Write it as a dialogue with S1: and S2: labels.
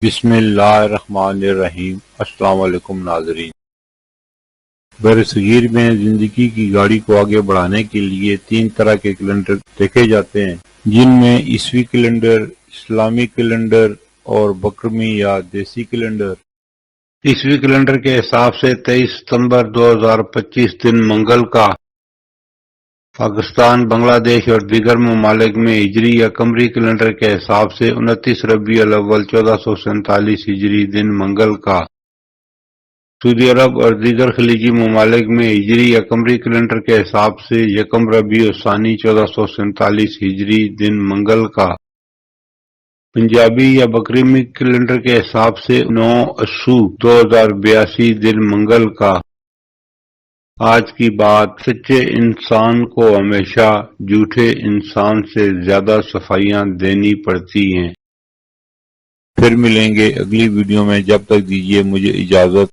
S1: بسم اللہ الرحمن الرحیم۔ السلام علیکم ناظرین۔ برصغیر میں زندگی کی گاڑی کو آگے بڑھانے کے لیے 3 طرح کے کیلنڈر دیکھے جاتے ہیں، جن میں عیسوی کیلنڈر، اسلامی کیلنڈر اور بکرمی یا دیسی کیلنڈر۔ عیسوی کیلنڈر کے حساب سے 23 ستمبر 2025 دن منگل کا پاکستان، بنگلہ دیش اور دیگر ممالک میں ہجری یا قمری کیلنڈر کے حساب سے 29 ربیع الاول 1447 ہجری دن منگل کا، سعودی عرب اور دیگر خلیجی ممالک میں ہجری یا قمری کیلنڈر کے حساب سے 1 ربیع الثانی 1447 ہجری دن منگل کا، پنجابی یا بکرمی کیلنڈر کے حساب سے 9 اسو 2082 دن منگل کا۔ آج کی بات: سچے انسان کو ہمیشہ جھوٹے انسان سے زیادہ صفائیاں دینی پڑتی ہیں۔ پھر ملیں گے اگلی ویڈیو میں، جب تک دیجیے مجھے اجازت۔